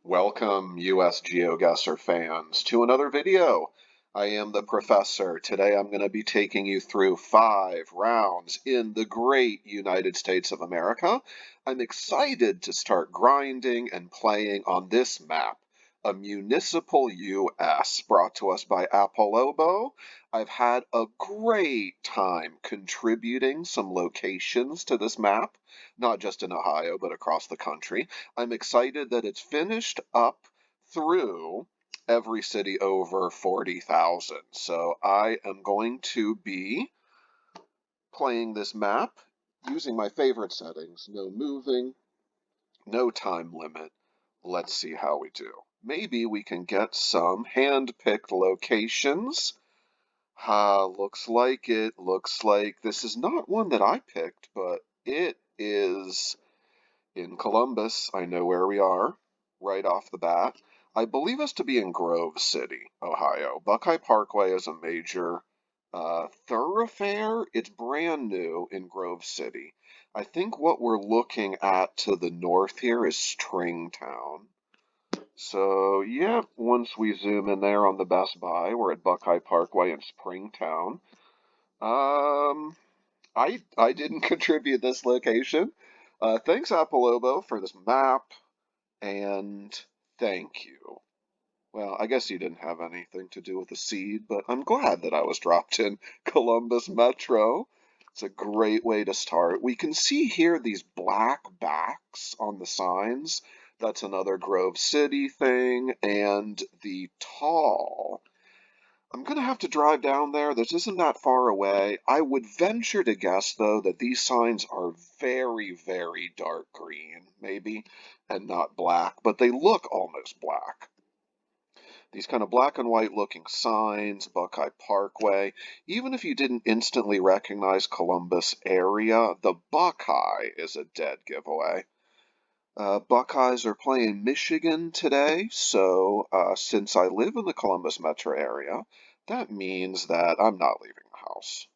Welcome, US Geoguessr fans, to another video. I am the professor. Today I'm going to be taking you through 5 rounds in the great United States of America. I'm excited to start grinding and playing on this map, A Municipal US, brought to us by Apollobo. I've had a great time contributing some locations to this map, not just in Ohio, but across the country. I'm excited that it's finished up through every city over 40,000. So I am going to be playing this map using my favorite settings. No moving, no time limit. Let's see how we do. Maybe we can get some hand-picked locations. Looks like it. Looks like this is not one that I picked, but it is in Columbus. I know where we are right off the bat. I believe us to be in Grove City, Ohio. Buckeye Parkway is a major thoroughfare. It's brand new in Grove City. I think what we're looking at to the north here is Stringtown. So, yeah, once we zoom in there on the Best Buy, we're at Buckeye Parkway in Springtown. I didn't contribute this location. Thanks, Apollobo, for this map, and thank you. Well, I guess you didn't have anything to do with the seed, but I'm glad that I was dropped in Columbus Metro. It's a great way to start. We can see here these black backs on the signs. That's another Grove City thing, and the tall. I'm going to have to drive down there. This isn't that far away. I would venture to guess, though, that these signs are very, very dark green, maybe, and not black, but they look almost black. These kind of black and white looking signs, Buckeye Parkway. Even if you didn't instantly recognize Columbus area, the Buckeye is a dead giveaway. Buckeyes are playing Michigan today, so since I live in the Columbus metro area, that means that I'm not leaving the house.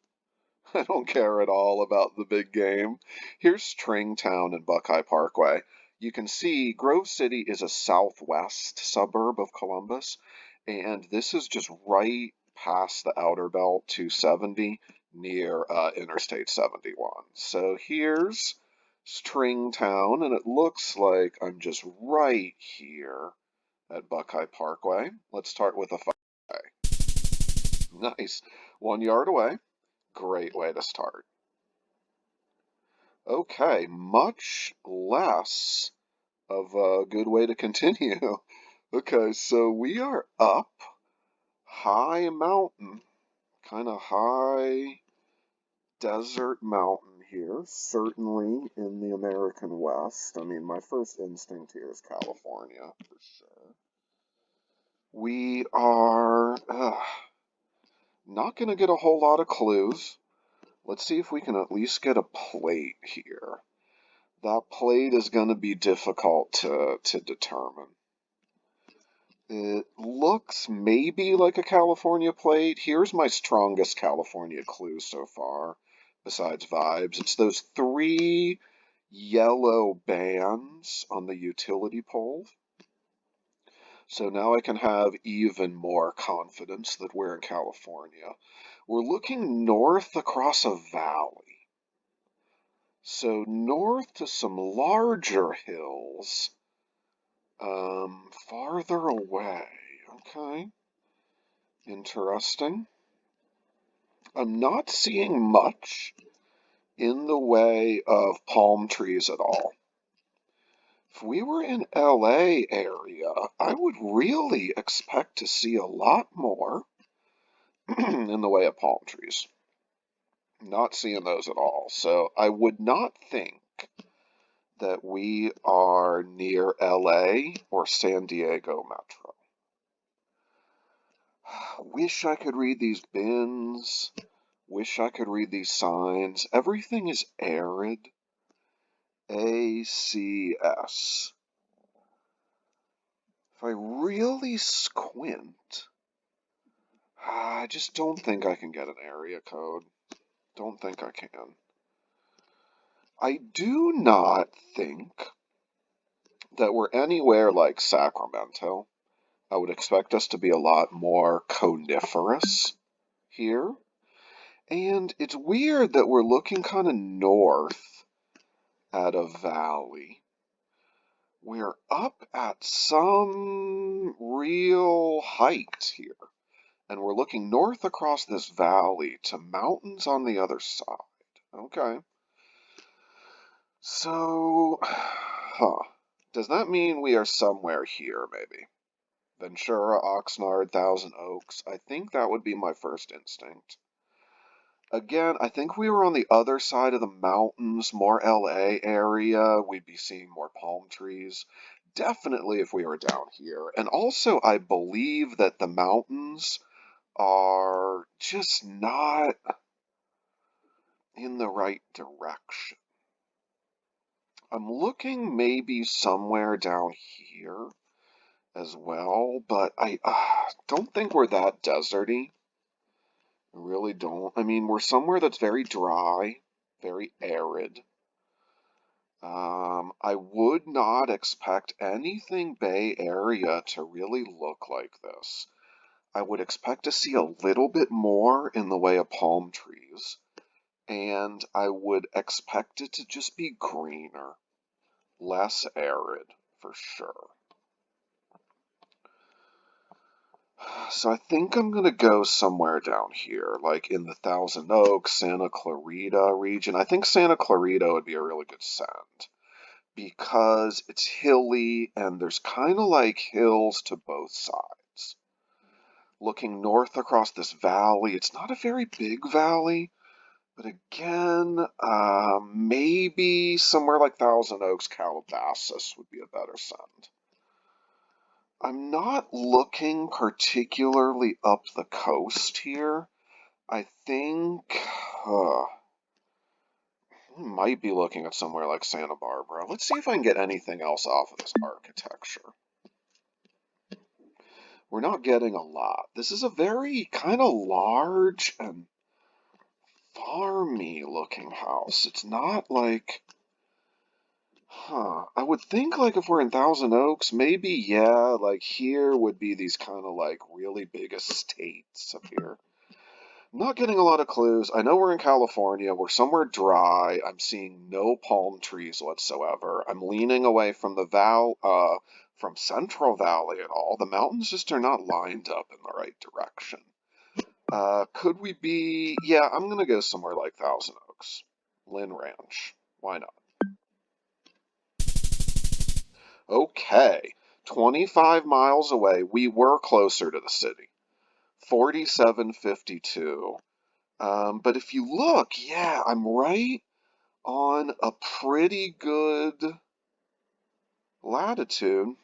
I don't care at all about the big game. Here's Stringtown and Buckeye Parkway. You can see Grove City is a southwest suburb of Columbus, and this is just right past the Outer Belt 270 near Interstate 71. So here's Stringtown, and it looks like I'm just right here at Buckeye Parkway. Let's start with a 5. Nice. 1 yard away. Great way to start. Okay, much less of a good way to continue. Okay, so we are up high mountain, kind of high desert mountain here, certainly in the American West. I mean, my first instinct here is California, for sure. We are not going to get a whole lot of clues. Let's see if we can at least get a plate here. That plate is going to be difficult to determine. It looks maybe like a California plate. Here's my strongest California clue so far, besides vibes. It's those 3 yellow bands on the utility pole. So now I can have even more confidence that we're in California. We're looking north across a valley. So north to some larger hills, farther away. Okay, interesting. I'm not seeing much in the way of palm trees at all. If we were in LA area, I would really expect to see a lot more in the way of palm trees. Not seeing those at all. So I would not think that we are near LA or San Diego Metro. Wish I could read these bins. Wish I could read these signs. Everything is arid. ACS. If I really squint, I just don't think I can get an area code. Don't think I can. I do not think that we're anywhere like Sacramento, I would expect us to be a lot more coniferous here. And it's weird that we're looking kind of north at a valley. We're up at some real height here. And we're looking north across this valley to mountains on the other side. Okay. So, does that mean we are somewhere here, maybe? Ventura, Oxnard, Thousand Oaks. I think that would be my first instinct. Again, I think we were on the other side of the mountains, more LA area. We'd be seeing more palm trees. Definitely if we were down here. And also, I believe that the mountains are just not in the right direction. I'm looking maybe somewhere down here as well, but I don't think we're that deserty. I really don't. I mean, we're somewhere that's very dry, very arid. I would not expect anything Bay Area to really look like this. I would expect to see a little bit more in the way of palm trees, and I would expect it to just be greener, less arid, for sure. So I think I'm going to go somewhere down here, like in the Thousand Oaks, Santa Clarita region. I think Santa Clarita would be a really good send because it's hilly and there's kind of like hills to both sides. Looking north across this valley, it's not a very big valley, but again, maybe somewhere like Thousand Oaks, Calabasas would be a better send. I'm not looking particularly up the coast here. I think we might be looking at somewhere like Santa Barbara. Let's see if I can get anything else off of this architecture. We're not getting a lot. This is a very kind of large and farmy looking house. It's not like, I would think like if we're in Thousand Oaks, maybe, yeah, like here would be these kind of like really big estates up here. I'm not getting a lot of clues. I know we're in California. We're somewhere dry. I'm seeing no palm trees whatsoever. I'm leaning away from from Central Valley at all. The mountains just are not lined up in the right direction. Could we be? Yeah, I'm gonna go somewhere like Thousand Oaks, Lynn Ranch. Why not? Okay, 25 miles away. We were closer to the city. 4752. But if you look, yeah, I'm right on a pretty good latitude.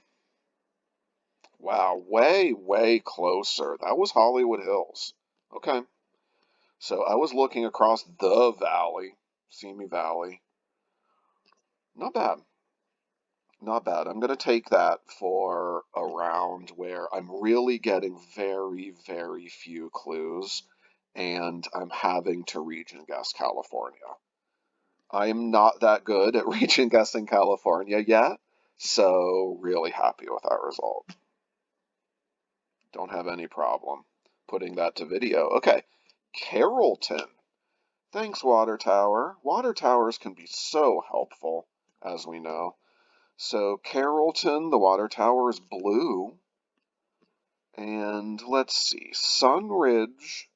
Wow, way, way closer. That was Hollywood Hills. Okay. So I was looking across the valley, Simi Valley. Not bad. Not bad. I'm going to take that for a round where I'm really getting very, very few clues and I'm having to region guess California. I am not that good at region guessing California yet, so really happy with that result. Don't have any problem putting that to video. Okay, Carrollton. Thanks, Water Tower. Water towers can be so helpful, as we know. So Carrollton, the water tower is blue. And let's see, Sunridge,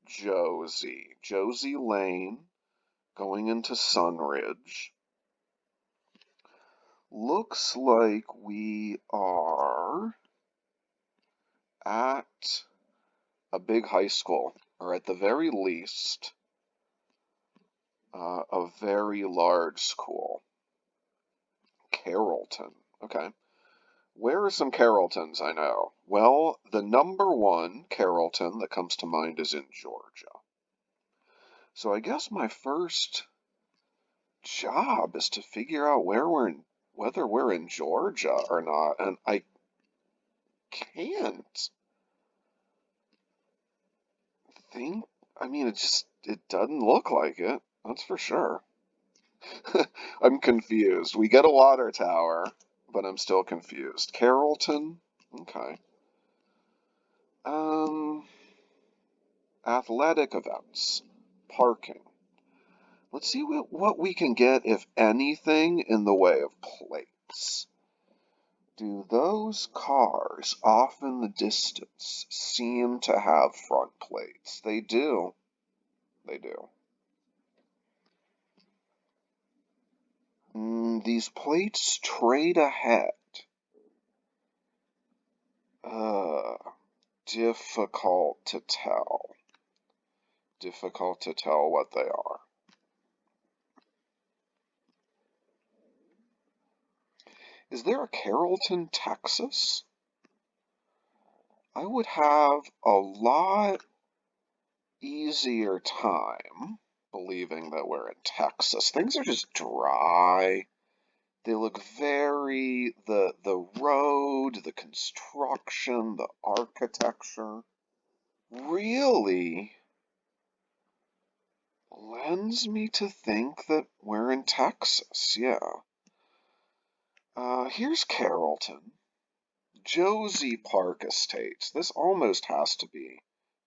Josie Lane, going into Sunridge. Looks like we are at a big high school, or at the very least, a very large school. Carrollton. Okay. Where are some Carrolltons I know? Well, the number one Carrollton that comes to mind is in Georgia. So I guess my first job is to figure out whether we're in Georgia or not, and I can't think, I mean, it doesn't look like it, that's for sure. I'm confused. We get a water tower. but I'm still confused. Carrollton? Okay. Athletic events. Parking. Let's see what we can get, if anything, in the way of plates. Do those cars off in the distance seem to have front plates? They do. They do. These plates trade ahead. Difficult to tell. Difficult to tell what they are. Is there a Carrollton, Texas? I would have a lot easier time believing that we're in Texas. Things are just dry. They look very, the road, the construction, the architecture really lends me to think that we're in Texas, yeah. Here's Carrollton. Josie Park Estates. This almost has to be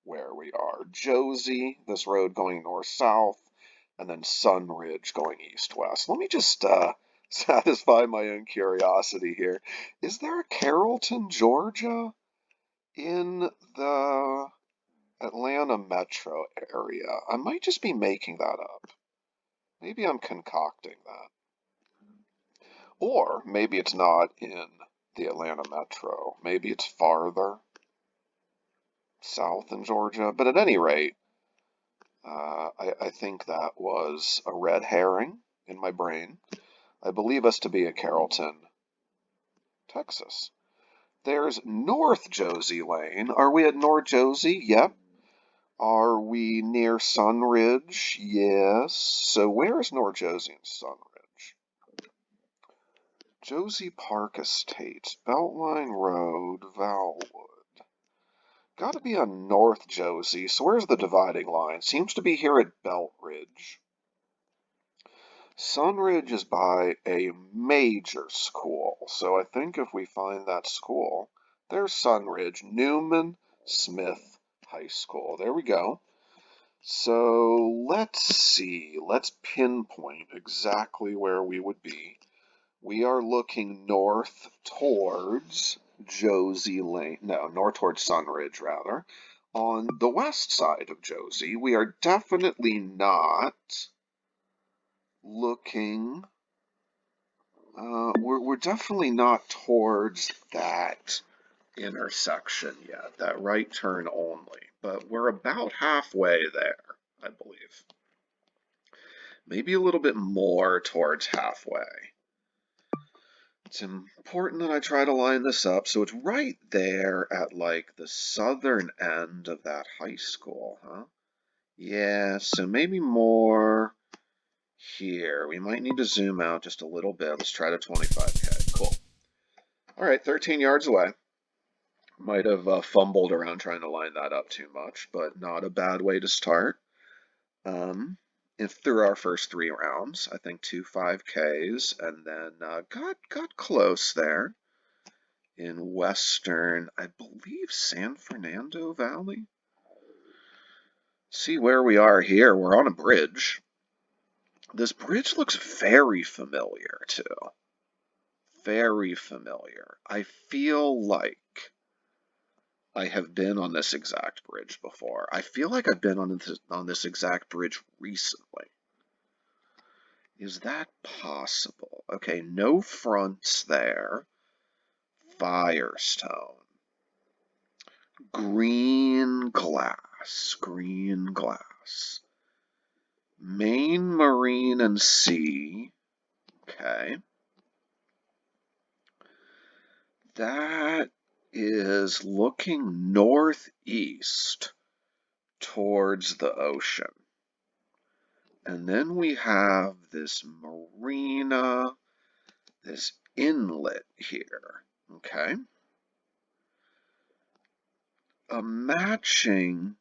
where we are. Josie, this road going north-south, and then Sunridge going east-west. Let me just satisfy my own curiosity here. Is there a Carrollton, Georgia in the Atlanta metro area? I might just be making that up. Maybe I'm concocting that. Or maybe it's not in the Atlanta metro. Maybe it's farther south in Georgia. But at any rate, I think that was a red herring in my brain. I believe us to be at Carrollton, Texas. There's North Josie Lane. Are we at North Josie? Yep. Are we near Sunridge? Yes. So where is North Josie and Sunridge? Josie Park Estates, Beltline Road, Valwood. Got to be on North Josie. So where's the dividing line? Seems to be here at Beltridge. Sunridge is by a major school. So I think if we find that school, there's Sunridge, Newman Smith High School. There we go. So let's see. Let's pinpoint exactly where we would be. We are looking north towards Josie Lane, no, north towards Sunridge, rather. On the west side of Josie, we are definitely not looking, we're definitely not towards that intersection yet, that right turn only, but we're about halfway there, I believe. Maybe a little bit more towards halfway. It's important that I try to line this up so it's right there at like the southern end of that high school, huh? Yeah, so maybe more here. We might need to zoom out just a little bit. Let's try to 25K. Cool. All right, 13 yards away. Might have fumbled around trying to line that up too much, but not a bad way to start. If through our first 3 rounds, I think 2 5Ks, and then got close there in western, I believe, San Fernando Valley. See where we are here. We're on a bridge. This bridge looks very familiar too. Very familiar. I feel like I have been on this exact bridge before. I feel like I've been on this exact bridge recently. Is that possible? Okay, no fronts there. Firestone. Green glass. Green glass. Main, marine, and sea. Okay. That is looking northeast towards the ocean. And then we have this marina, this inlet here, okay? A matching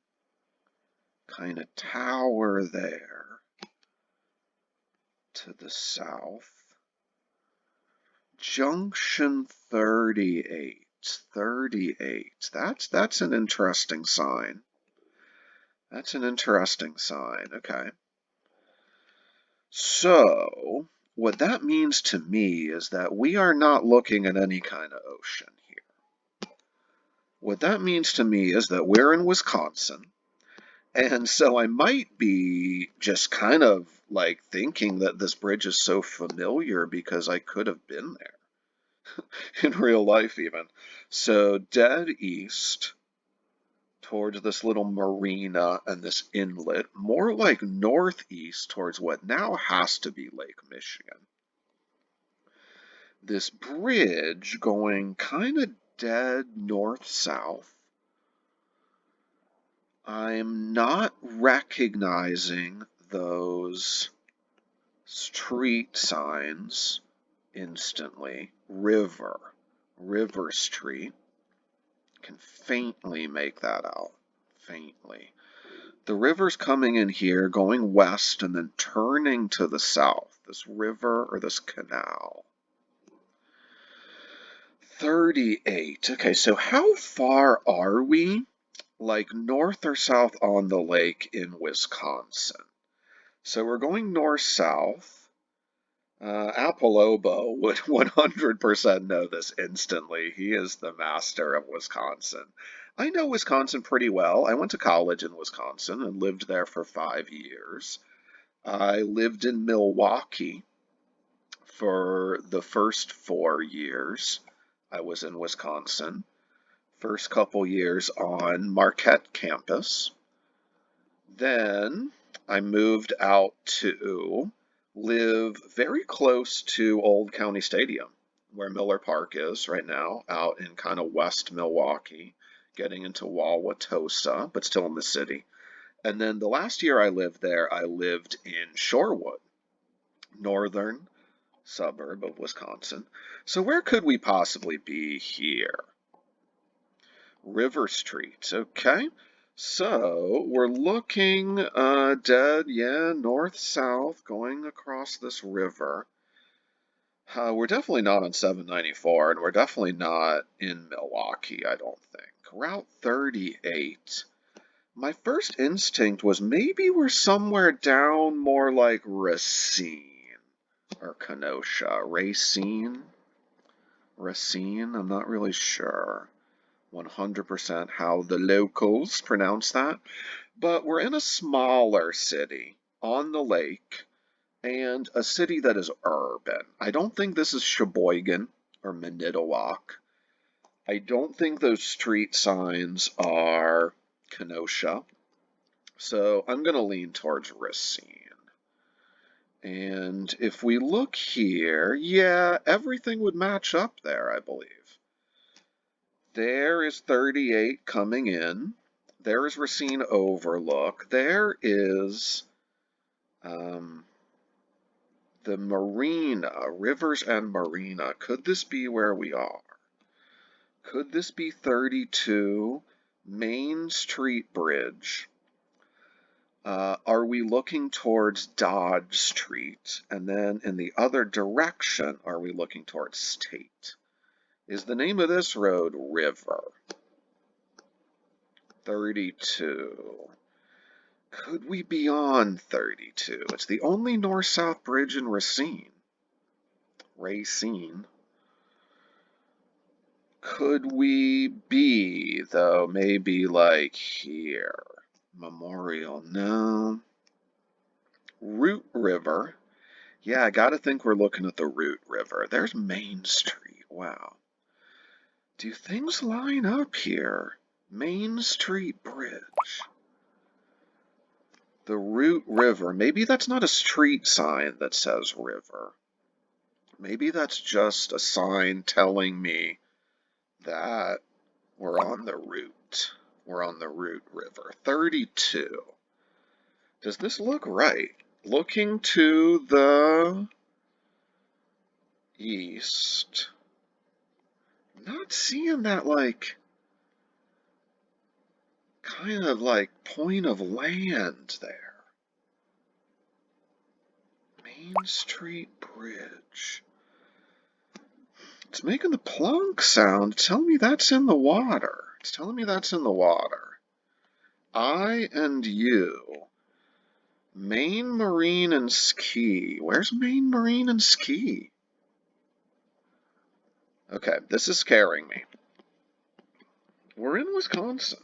kind of tower there to the south. Junction 38. 38. That's an interesting sign. That's an interesting sign. Okay. So, what that means to me is that we are not looking at any kind of ocean here. What that means to me is that we're in Wisconsin, and so I might be just kind of like thinking that this bridge is so familiar because I could have been there in real life even. So dead east towards this little marina and this inlet, more like northeast towards what now has to be Lake Michigan. This bridge going kind of dead north-south. I'm not recognizing those street signs instantly. River Street. Can faintly make that out. Faintly. The river's coming in here, going west, and then turning to the south. This river or this canal. 38. Okay, so how far are we, like north or south on the lake in Wisconsin? So we're going north-south. Apolobo would 100% know this instantly. He is the master of Wisconsin. I know Wisconsin pretty well. I went to college in Wisconsin and lived there for 5 years. I lived in Milwaukee for the first 4 years. I was in Wisconsin. First couple years on Marquette campus. Then I moved out to live very close to Old County Stadium, where Miller Park is right now, out in kind of West Milwaukee, getting into Wauwatosa, but still in the city. And then the last year I lived there, I lived in Shorewood, northern suburb of Wisconsin. So where could we possibly be here? River Street, okay. So we're looking dead, yeah, north-south, going across this river. We're definitely not on 794, and we're definitely not in Milwaukee, I don't think. Route 38. My first instinct was maybe we're somewhere down more like Racine or Kenosha. Racine? Racine? I'm not really sure 100% how the locals pronounce that. But we're in a smaller city on the lake and a city that is urban. I don't think this is Sheboygan or Manitowoc. I don't think those street signs are Kenosha. So I'm going to lean towards Racine. And if we look here, yeah, everything would match up there, I believe. There is 38 coming in. There is Racine Overlook. There is the marina, Rivers and Marina. Could this be where we are? Could this be 32 Main Street Bridge? Are we looking towards Dodge Street? And then in the other direction, are we looking towards State? Is the name of this road River? 32. Could we be on 32? It's the only north-south bridge in Racine. Racine. Could we be, though, maybe like here? Memorial, no. Root River. Yeah, I gotta think we're looking at the Root River. There's Main Street. Wow. Do things line up here? Main Street Bridge. The Root River. Maybe that's not a street sign that says river. Maybe that's just a sign telling me that we're on the Root. We're on the Root River. 32. Does this look right? Looking to the east. Not seeing that, like, kind of like point of land there. Main Street Bridge. It's making the plonk sound. Tell me that's in the water. It's telling me that's in the water. I and U. Maine Marine and Ski. Where's Maine Marine and Ski? Okay, this is scaring me. We're in Wisconsin.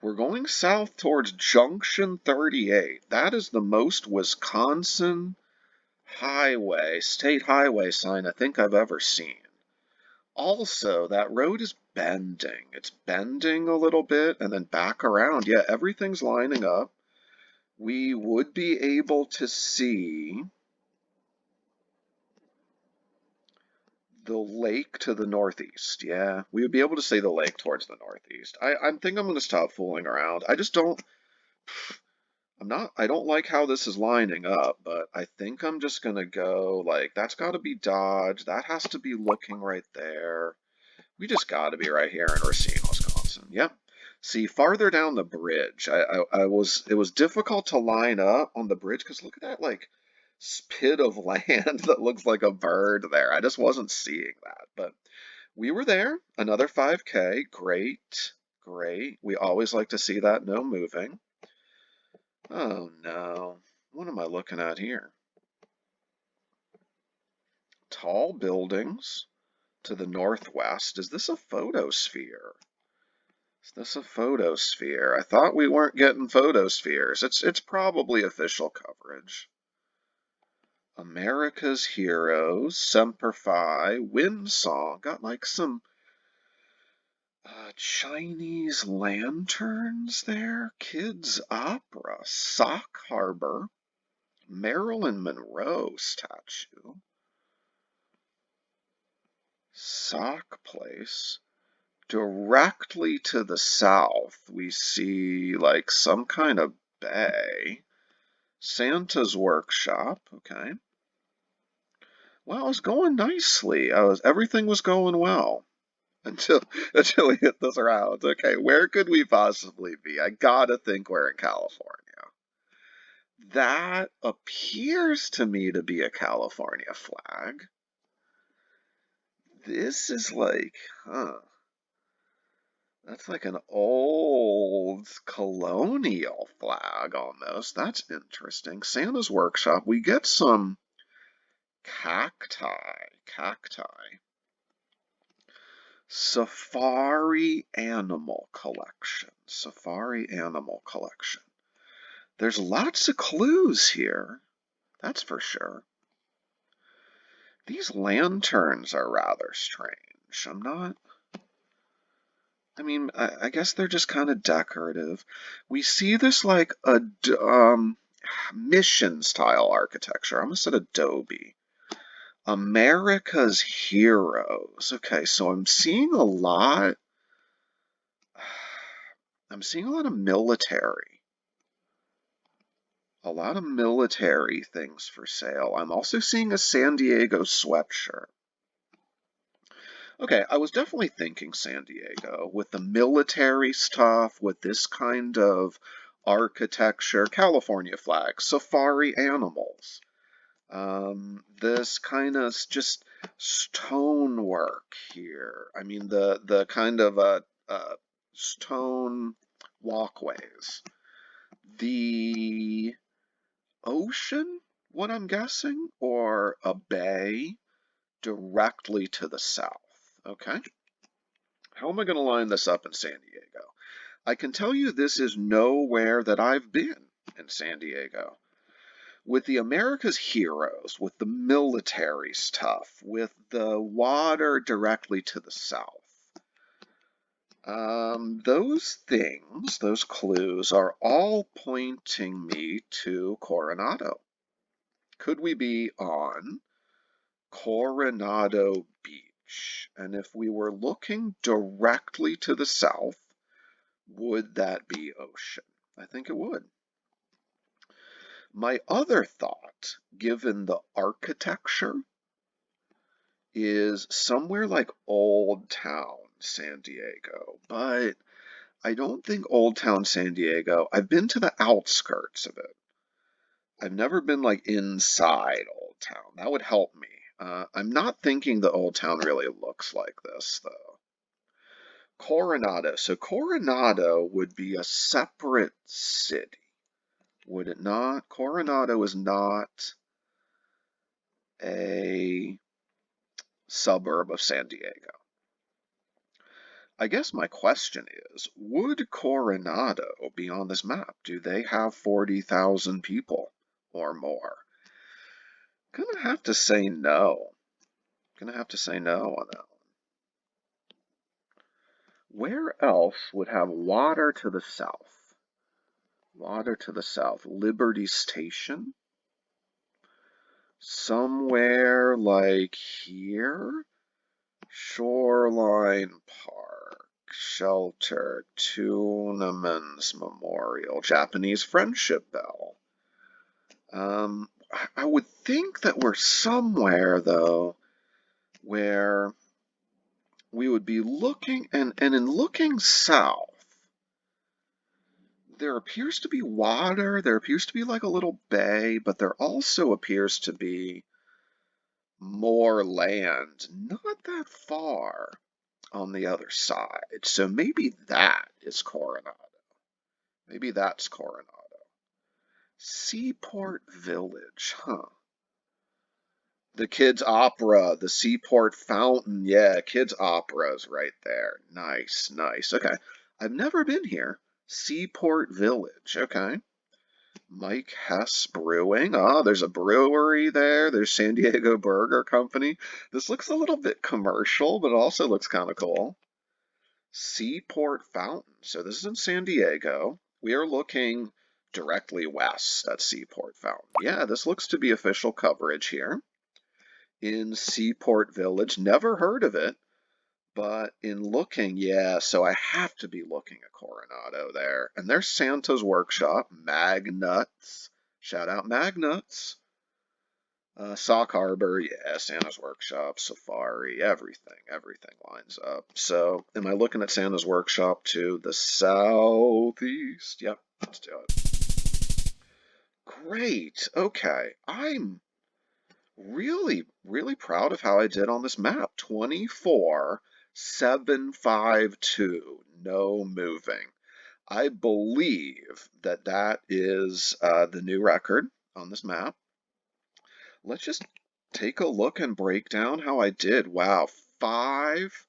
We're going south towards Junction 38. That is the most Wisconsin state highway sign I think I've ever seen. Also, that road is bending. It's bending a little bit and then back around. Yeah, everything's lining up. We would be able to see the lake to the northeast. Yeah, we would be able to see the lake towards the northeast. I think I'm going to stop fooling around. I don't like how this is lining up, but I think I'm just going to go, like, that's got to be Dodge. That has to be looking right there. We just got to be right here in Racine, Wisconsin. Yep. See, farther down the bridge, it was difficult to line up on the bridge because look at that, like, spit of land that looks like a bird there. I just wasn't seeing that, but we were there. Another 5K. Great, great. We always like to see that. No moving. Oh no. What am I looking at here? Tall buildings to the northwest. Is this a photosphere? Is this a photosphere? I thought we weren't getting photospheres. It's probably official coverage. America's Heroes, Semper Fi, Windsong. Got like some Chinese lanterns there. Kids Opera, Sock Harbor, Marilyn Monroe statue, Sock Place. Directly to the south, we see like some kind of bay. Santa's Workshop, okay. Well, it was going nicely. Everything was going well until we hit this round. Okay, where could we possibly be? I gotta think we're in California. That appears to me to be a California flag. This is like, that's like an old colonial flag almost. That's interesting. Santa's Workshop. We get some cacti. Safari Animal Collection. There's lots of clues here. That's for sure. These lanterns are rather strange. I guess they're just kind of decorative. We see this like a mission style architecture. I almost said adobe. America's Heroes. Okay, so I'm seeing a lot. I'm seeing a lot of military. A lot of military things for sale. I'm also seeing a San Diego sweatshirt. Okay, I was definitely thinking San Diego with the military stuff, with this kind of architecture, California flag, safari animals. This kind of just stonework here. I mean, the kind of stone walkways. The ocean, what I'm guessing, or a bay directly to the south. Okay. How am I going to line this up in San Diego? I can tell you this is nowhere that I've been in San Diego. With the America's Heroes, with the military stuff, with the water directly to the south. Those things, those clues, are all pointing me to Coronado. Could we be on Coronado Beach? And if we were looking directly to the south, would that be ocean? I think it would. My other thought, given the architecture, is somewhere like Old Town San Diego, but I don't think Old Town San Diego. I've been to the outskirts of it. I've never been like inside Old Town. That would help me. I'm not thinking the old town really looks like this, though. Coronado. So Coronado would be a separate city, would it not? Coronado is not a suburb of San Diego. I guess my question is, would Coronado be on this map? Do they have 40,000 people or more? Gonna have to say no. Gonna have to say no on that one. Where else would have water to the south? Water to the south. Liberty Station? Somewhere like here? Shoreline Park, Shelter, Tuneman's Memorial, Japanese Friendship Bell. I would think that we're somewhere, though, where we would be looking, and in looking south, there appears to be water, there appears to be like a little bay, but there also appears to be more land, not that far on the other side. So maybe that is Coronado. Maybe that's Coronado. Seaport Village, huh? The Kids Opera, the Seaport Fountain. Yeah, Kids Opera's right there. Nice, nice. Okay. I've never been here. Seaport Village. Okay. Mike Hess Brewing. Oh, there's a brewery there. There's San Diego Burger Company. This looks a little bit commercial, but it also looks kind of cool. Seaport Fountain. So this is in San Diego. We are looking directly west at Seaport Fountain. Yeah, this looks to be official coverage here. In Seaport Village, never heard of it, but in looking, yeah, so I have to be looking at Coronado there. And there's Santa's Workshop, Magnuts. Shout out Magnuts. Sock Harbor, yeah, Santa's Workshop, Safari, everything lines up. So, am I looking at Santa's Workshop to the southeast? Yep, let's do it. Great, okay. I'm really proud of how I did on this map. 24,752, no moving. I believe that that is the new record on this map. Let's just take a look and break down how I did. Wow, 5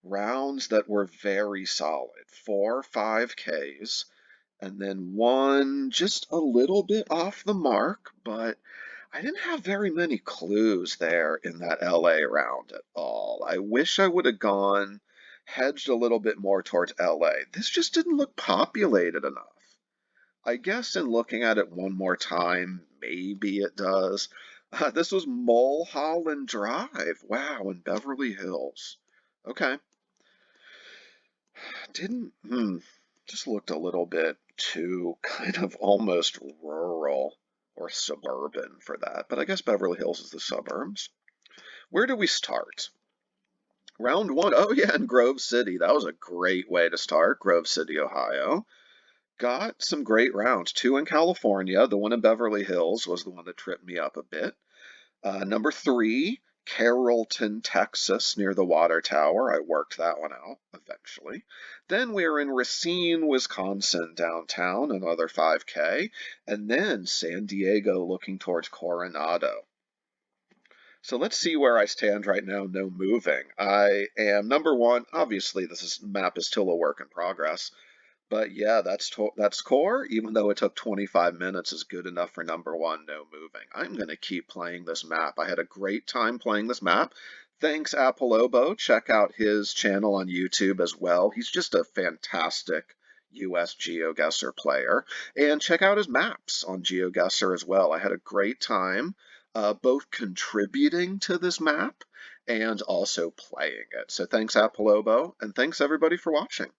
rounds that were very solid. 4 5Ks, and then 1 just a little bit off the mark, but I didn't have very many clues there in that LA round at all. I wish I would have hedged a little bit more towards LA. This just didn't look populated enough. I guess in looking at it one more time, maybe it does. This was Mulholland Drive. Wow, in Beverly Hills. Okay. Just looked a little bit too kind of almost rural or suburban for that. But I guess Beverly Hills is the suburbs. Where do we start? Round 1. Oh, yeah, in Grove City. That was a great way to start. Grove City, Ohio. Got some great rounds. 2 in California. The one in Beverly Hills was the one that tripped me up a bit. Number 3, Carrollton, Texas, near the water tower. I worked that one out eventually. Then we were in Racine, Wisconsin, downtown, another 5K. And then San Diego, looking towards Coronado. So let's see where I stand right now, no moving. I am number 1. Obviously, map is still a work in progress. But yeah, that's core. Even though it took 25 minutes, is good enough for number 1, no moving. I'm going to keep playing this map. I had a great time playing this map. Thanks, Apollobo. Check out his channel on YouTube as well. He's just a fantastic US Geoguessr player. And check out his maps on Geoguessr as well. I had a great time both contributing to this map and also playing it. So thanks, Apollobo, and thanks everybody for watching.